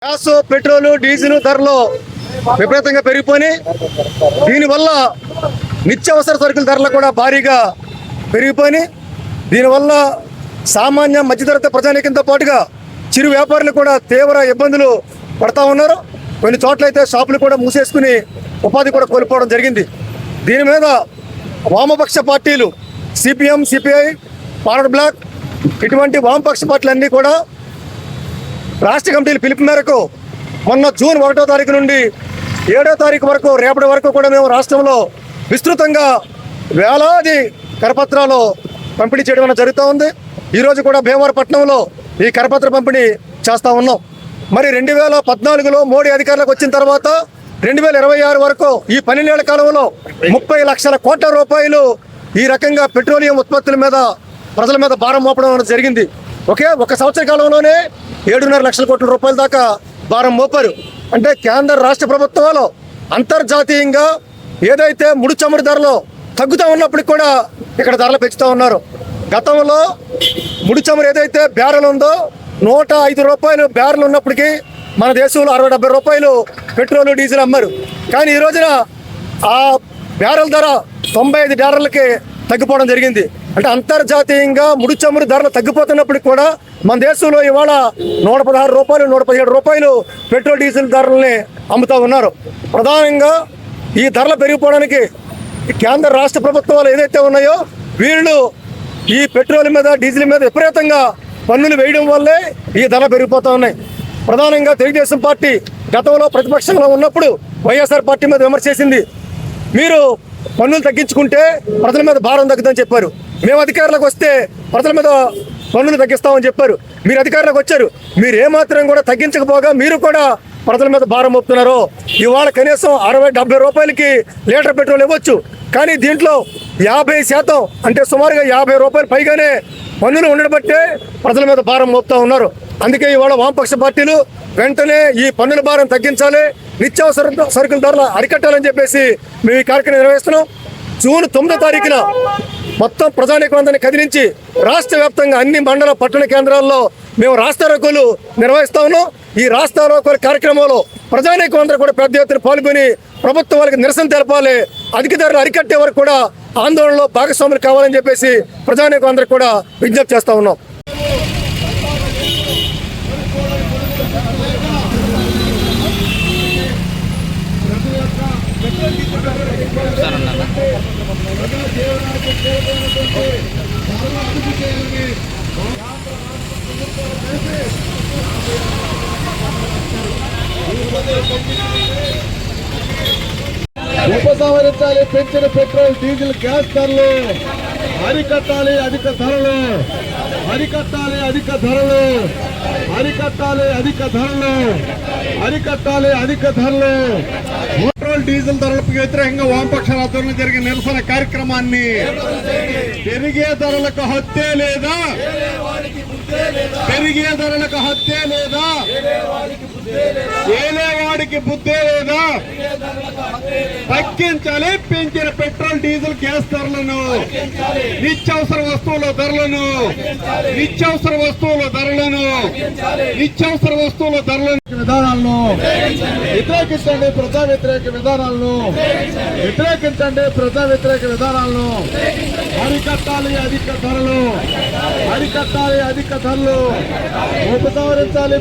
Gas, petrol, diesel ధరలు విపరీతంగా పెరిగిపోయి దీనివల్ల నిత్యావసర సరుకుల ధరలు కూడా భారీగా పెరిగిపోయి దీనివల్ల సామాన్య మధ్యతరగతి ప్రజానీకంతో పాటుగా చిరు వ్యాపారులు కూడా తీవ్ర ఇబ్బందులు పడతా ఉన్నారు. కొన్ని చోట్లయితే షాపులు కూడా మూసేసుకుని ఉపాధి కూడా కోల్పోవడం జరిగింది. దీని మీద వామపక్ష పార్టీలు సిపిఎం, సిపిఐ, ఫార్వర్డ్ బ్లాక్ ఇటువంటి వామపక్ష పార్టీలన్నీ కూడా రాష్ట్ర కమిటీల పిలుపు మేరకు మొన్న జూన్ 1వ తారీఖు నుండి 7వ తారీఖు వరకు రేపటి వరకు కూడా మేము రాష్ట్రంలో విస్తృతంగా వేలాది కరపత్రాలు పంపిణీ చేయడం జరుగుతూ ఉంది. ఈరోజు కూడా భీమవరపట్నంలో ఈ కరపత్ర పంపిణీ చేస్తూ ఉన్నాం. మరి 2014లో మోడీ అధికారులకు వచ్చిన తర్వాత 2026 వరకు ఈ 12 ఏళ్ల కాలంలో 30 లక్షల కోట్ల రూపాయలు ఈ రకంగా పెట్రోలియం ఉత్పత్తుల మీద ప్రజల మీద భారం మోపడం జరిగింది. ఒక సంవత్సర కాలంలోనే 7.5 లక్షల కోట్ల రూపాయల దాకా భారం మోపారు. అంటే కేంద్ర రాష్ట్ర ప్రభుత్వాలు అంతర్జాతీయంగా ఏదైతే ముడి చమురు ధరలు తగ్గుతూ ఉన్నప్పటికి కూడా ఇక్కడ ధరలు పెంచుతూ ఉన్నారు. గతంలో ముడి చమురు ఏదైతే బ్యారెల్ ఉందో 105 రూపాయలు బ్యారెల్ ఉన్నప్పటికీ మన దేశంలో 60-70 రూపాయలు పెట్రోల్, డీజిల్ అమ్మారు. కానీ ఈ రోజున ఆ బ్యారెల్ ధర $95 తగ్గిపోవడం జరిగింది. అంటే అంతర్జాతీయంగా ముడి చమురు ధరలు తగ్గిపోతున్నప్పటికి కూడా మన దేశంలో ఇవాళ 116 రూపాయలు, 117 రూపాయలు పెట్రోల్, డీజిల్ ధరలని అమ్ముతూ ఉన్నారు. ప్రధానంగా ఈ ధరలు పెరిగిపోవడానికి కేంద్ర రాష్ట్ర ప్రభుత్వాలు ఏదైతే ఉన్నాయో వీళ్ళు ఈ పెట్రోల్ మీద, డీజిల్ మీద విపరీతంగా పన్నులు వేయడం వల్లే ఈ ధరలు పెరిగిపోతూ ఉన్నాయి. ప్రధానంగా తెలుగుదేశం పార్టీ గతంలో ప్రతిపక్షంలో ఉన్నప్పుడు వైఎస్ఆర్ పార్టీ మీద విమర్శ చేసింది. మీరు పన్నులు తగ్గించుకుంటే ప్రజల మీద భారం తగ్గుతుందని చెప్పారు. మేము అధికారులకు వస్తే ప్రజల మీద పన్నులు తగ్గిస్తామని చెప్పారు. మీరు అధికారులకు వచ్చారు, మీరు ఏమాత్రం కూడా తగ్గించకపోగా మీరు కూడా ప్రజల మీద భారం మోపుతున్నారు. ఇవాళ కనీసం 60-70 రూపాయలకి లీటర్ పెట్రోల్ ఇవ్వచ్చు. కానీ దీంట్లో 50% అంటే సుమారుగా 50 రూపాయలు పైగానే పన్నులు ఉండబట్టే ప్రజల మీద భారం మోపుతూ ఉన్నారు. అందుకే ఇవాళ వామపక్ష పార్టీలు వెంటనే ఈ పన్నుల భారం తగ్గించాలి, నిత్యావసర సరుకుల ధరలు అరికట్టాలని చెప్పేసి మేము ఈ కార్యక్రమం నిర్వహిస్తున్నాం. జూన్ 9వ తారీఖున మొత్తం ప్రజానీకమందరినీ కదిలించి రాష్ట్ర వ్యాప్తంగా అన్ని మండల, పట్టణ కేంద్రాల్లో మేము రాస్తారోకోలు నిర్వహిస్తా ఉన్నాం. ఈ రాస్తారోకోల కార్యక్రమంలో ప్రజానీకమందరూ కూడా పెద్ద ఎత్తున పాల్గొని ప్రభుత్వం వాళ్ళకి నిరసన తెలపాలి, అధిక ధరలు అరికట్టే వరకు కూడా ఆందోళనలో భాగస్వాములు కావాలని చెప్పేసి ప్రజానీకమందరూ కూడా విజ్ఞప్తి చేస్తా ఉన్నాం. ఉపసంహరించాలి పెంచిన పెట్రోల్, డీజిల్, గ్యాస్ ధరలు అరికట్టాలి, అధిక ధరలు అరికట్టాలి, అధిక ధరలు అరికట్టాలి, అధిక ధరలు అరికట్టాలి, అధిక ధరలు. పెట్రోల్, డీజిల్ ధరలకు వ్యతిరేకంగా వామపక్షాల ఆధ్వర్యంలో జరిగిన నిరసన కార్యక్రమాన్ని పెరిగే ధరలకు హత్యే లేదా, పెరిగే ధరలకు హత్యే లేదా, ఏలేవాడికి బుద్ధే లేదా, తగ్గించాలి పెంచిన పెట్రోల్, డీజిల్, గ్యాస్ ధరలను, నిత్యావసర వస్తువుల ధరలను, నిత్యావసర వస్తువుల ధరలను, నిత్యావసర వస్తువుల ధరలను విధానాలను వ్యతిరేకించండి. ప్రజా వ్యతిరేక విధానాలను వ్యతిరేకించండి. ప్రజా వ్యతిరేక విధానాలను అరికట్టాలి, అధిక ధరలు అరికట్టాలి, అధిక ధరలు ఉపసంహరించాలి.